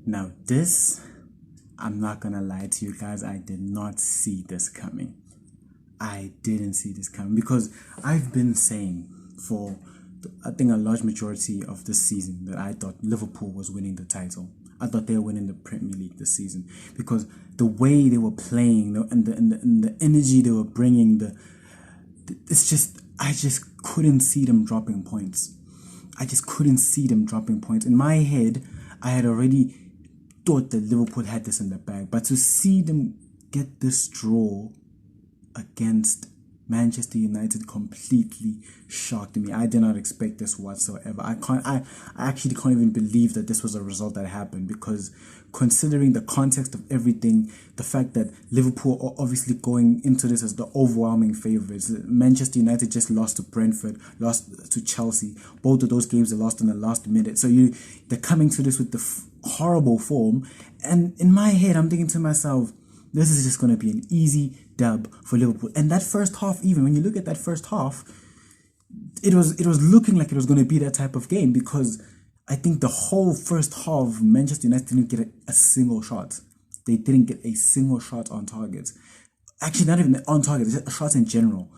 Now this, I'm not gonna lie to you guys, I did not see this coming. I didn't see this coming because I've been saying for I think a large majority of this season that I thought Liverpool was winning the title. I thought they were winning the Premier League this season because the way they were playing and the energy they were bringing, it's just I just couldn't see them dropping points. I just couldn't see them dropping points. In my head, I had already thought that Liverpool had this in the bag, but to see them get this draw against Manchester United completely shocked me. I did not expect this whatsoever. I actually can't even believe that this was a result that happened, because considering the context of everything, the fact that Liverpool are obviously going into this as the overwhelming favourites. Manchester United just lost to Brentford, lost to Chelsea. Both of those games they lost in the last minute. So they're coming to this with the horrible form. And in my head, I'm thinking to myself, this is just going to be an easy dub for Liverpool. And that first half, even when you look at that first half, it was looking like it was going to be that type of game, because I think the whole first half, Manchester United didn't get a single shot. They didn't get a single shot on target. Actually, not even on target, just shots in general.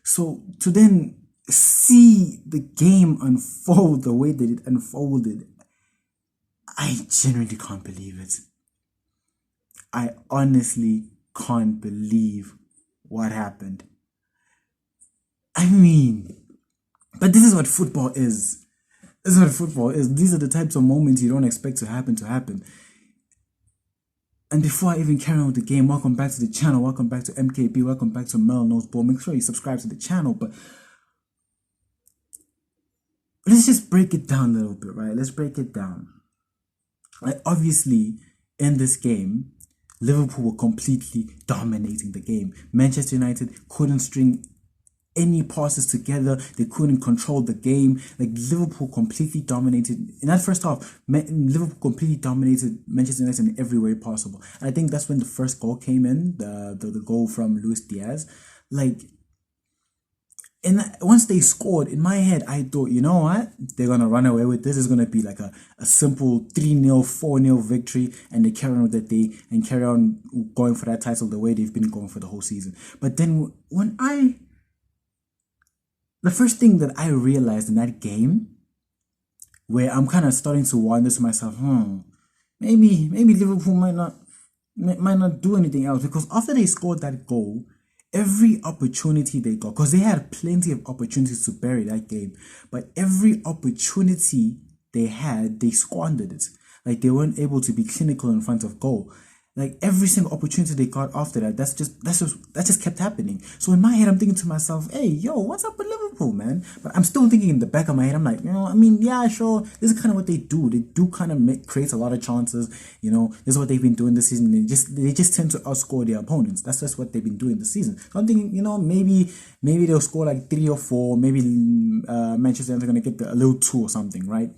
So to then see the game unfold the way that it unfolded, I genuinely can't believe it. I honestly can't believe what happened. I mean, but this is what football is. This is what football is. These are the types of moments you don't expect to happen. And before I even carry on with the game, welcome back to the channel. Welcome back to MKB. Welcome back to Mel Knows Ball. Make sure you subscribe to the channel. But let's just break it down a little bit, right? Let's break it down. Like, obviously, in this game, Liverpool were completely dominating the game. Manchester United couldn't string any passes together. They couldn't control the game. Like, Liverpool completely dominated. In that first half, Liverpool completely dominated Manchester United in every way possible. And I think that's when the first goal came in, the goal from Luis Diaz. Like, and once they scored, in my head, I thought, you know what? They're going to run away with this. It's going to be like a simple 3-0, 4-0 victory. And they carry on with that day and carry on going for that title the way they've been going for the whole season. But then the first thing that I realized in that game, where I'm kind of starting to wonder to myself, maybe Liverpool might not do anything else. Because after they scored that goal, every opportunity they got, because they had plenty of opportunities to bury that game, but every opportunity they had, they squandered it. Like, they weren't able to be clinical in front of goal. Like, every single opportunity they got after that, that just kept happening. So in my head, I'm thinking to myself, hey, yo, what's up with Liverpool, man? But I'm still thinking in the back of my head, I'm like, yeah, sure. This is kind of what they do. They do kind of create a lot of chances. This is what they've been doing this season. They just tend to outscore their opponents. That's just what they've been doing this season. So I'm thinking, maybe they'll score like 3 or 4. Maybe Manchester United are going to get a little 2 or something, right?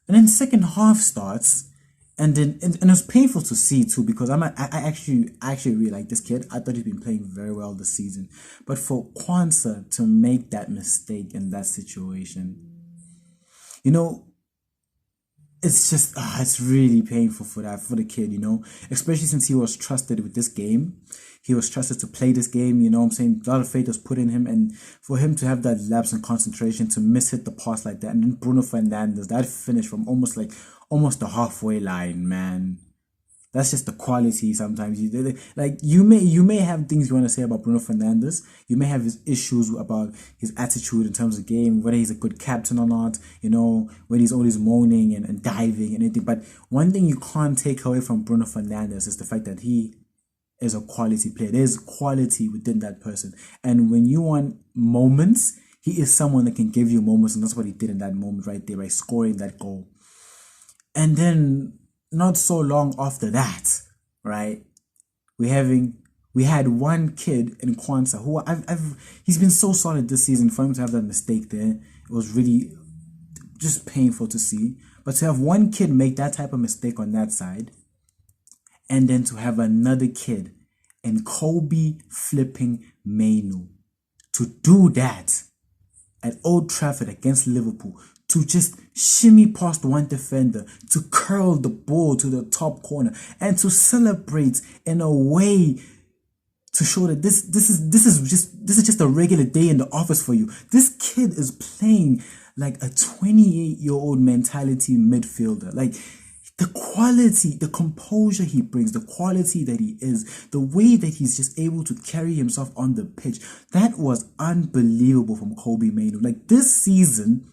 And then second half starts. And then it was painful to see too, because I actually really like this kid. I thought he'd been playing very well this season. But for Kwanzaa to make that mistake in that situation, it's just it's really painful for the kid, especially since he was trusted with this game. He was trusted to play this game, I'm saying? A lot of faith was put in him, and for him to have that lapse in concentration, to miss-hit the pass like that, and then Bruno Fernandes, that finish from almost the halfway line, man. That's just the quality sometimes. You may have things you want to say about Bruno Fernandes. You may have his issues about his attitude in terms of game, whether he's a good captain or not, when he's always moaning and diving and anything. But one thing you can't take away from Bruno Fernandes is the fact that he is a quality player. There's quality within that person. And when you want moments, he is someone that can give you moments, and that's what he did in that moment right there by scoring that goal. And then not so long after that, right, we had one kid in Kwanzaa who he's been so solid this season. For him to have that mistake there, it was really just painful to see. But to have one kid make that type of mistake on that side, and then to have another kid in Kobe flipping Mainu to do that at Old Trafford against Liverpool, to just shimmy past one defender, to curl the ball to the top corner, and to celebrate in a way to show that this is just a regular day in the office for you. This kid is playing like a 28-year-old mentality midfielder. Like the quality, the composure he brings, the quality that he is, the way that he's just able to carry himself on the pitch, that was unbelievable from Kobbie Mainoo. Like this season,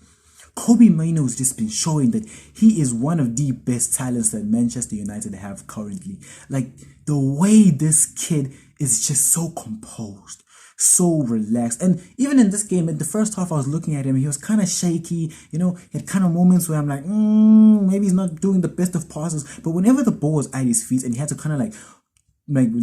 Kobbie Mainoo has just been showing that he is one of the best talents that Manchester United have currently. Like the way this kid is just so composed, so relaxed. And even in this game, in the first half, I was looking at him, he was kind of shaky, he had kind of moments where I'm like, maybe he's not doing the best of passes. But whenever the ball was at his feet and he had to kind of like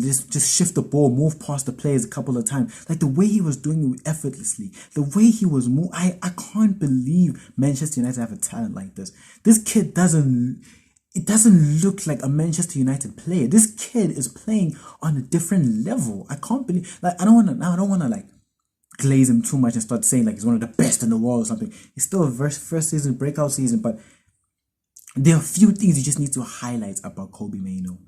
just shift the ball, move past the players a couple of times, like the way he was doing it effortlessly, the way he was moving, I can't believe Manchester United have a talent like this. This kid doesn't look like a Manchester United player. This kid is playing on a different level. I can't believe, like, I don't want to like glaze him too much and start saying like he's one of the best in the world or something. It's still a first season, breakout season, but there are a few things you just need to highlight about Kobbie Mainoo.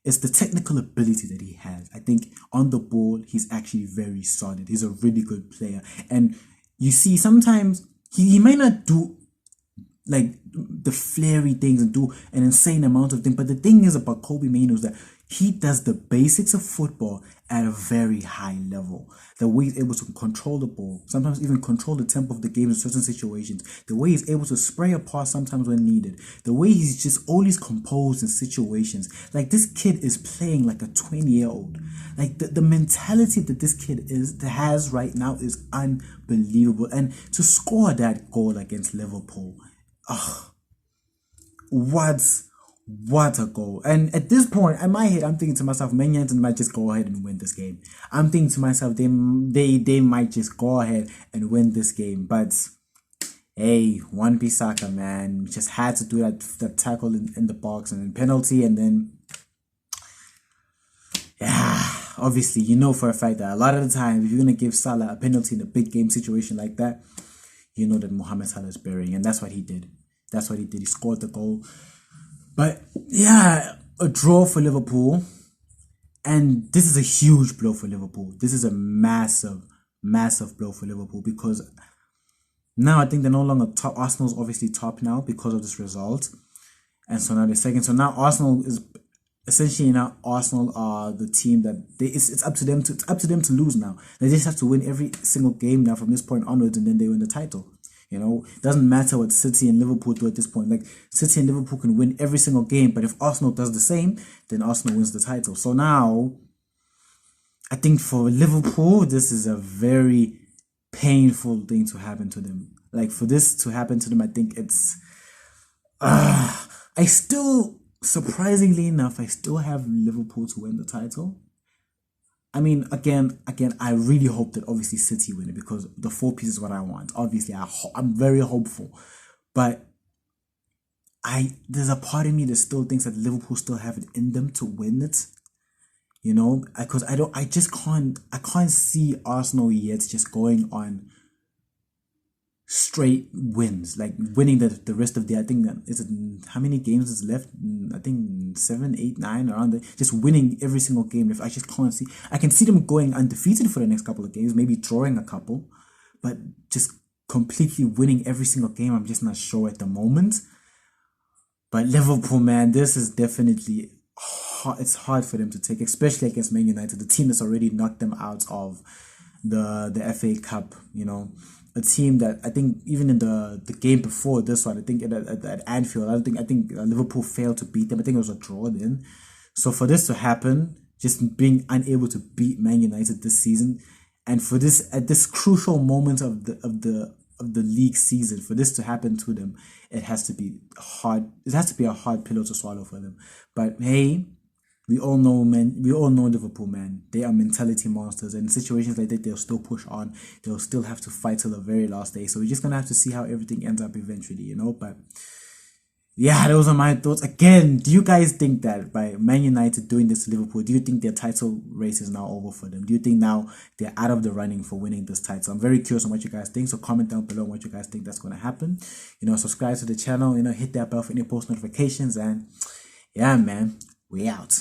It's the technical ability that he has. I think on the ball, he's actually very solid. He's a really good player. And you see, sometimes he might not do like the flary things and do an insane amount of things. But the thing is about Kobbie Mainoo is that he does the basics of football at a very high level. The way he's able to control the ball, sometimes even control the tempo of the game in certain situations. The way he's able to spray a pass sometimes when needed. The way he's just always composed in situations. Like this kid is playing like a 20-year-old. Like the mentality that this kid has right now is unbelievable. And to score that goal against Liverpool, what a goal. And at this point, in my head, I'm thinking to myself, Man United might just go ahead and win this game. I'm thinking to myself, they might just go ahead and win this game. But hey, Wan-Bissaka, man, just had to do that tackle in the box and then penalty. And then, yeah, obviously, you know for a fact that a lot of the time, if you're going to give Salah a penalty in a big game situation like that, you know that Mohamed Salah is burying. And that's what he did. He scored the goal. But yeah, a draw for Liverpool. And this is a huge blow for Liverpool. This is a massive, massive blow for Liverpool because now I think they're no longer top. Arsenal's obviously top now because of this result. And so now they're second. So now Arsenal is essentially Arsenal are the team that it's up to them to lose now. They just have to win every single game now from this point onwards, and then they win the title. It doesn't matter what City and Liverpool do at this point. Like City and Liverpool can win every single game, but if Arsenal does the same, then Arsenal wins the title. So now, I think for Liverpool, this is a very painful thing to happen to them. Like for this to happen to them, I think it's. Surprisingly enough, I still have Liverpool to win the title. I mean, again, I really hope that obviously City win it because the 4 piece is what I want. Obviously, I'm very hopeful. But there's a part of me that still thinks that Liverpool still have it in them to win it. Because I can't see Arsenal yet just going on straight wins, like winning the rest of the, I think, how many games is left? I think 7, 8, 9 around there. Just winning every single game. If I just can't see, I can see them going undefeated for the next couple of games, maybe drawing a couple, but just completely winning every single game, I'm just not sure at the moment. But Liverpool, man, this is definitely hard. It's hard for them to take, especially against Man United, the team that's already knocked them out of the FA Cup. A team that I think even in the game before this one, I think at Anfield, I think Liverpool failed to beat them. I think it was a draw then. So for this to happen, just being unable to beat Man United this season, and for this at this crucial moment of the league season, for this to happen to them, it has to be hard. It has to be a hard pillow to swallow for them. But hey, we all know Liverpool, man. They are mentality monsters, and in situations like that, they'll still push on. They'll still have to fight till the very last day. So we're just gonna have to see how everything ends up eventually, But yeah, those are my thoughts. Again, do you guys think that by Man United doing this to Liverpool, do you think their title race is now over for them? Do you think now they're out of the running for winning this title? I'm very curious on what you guys think. So comment down below what you guys think that's going to happen. Subscribe to the channel. Hit that bell for any post notifications. And yeah, man, we out.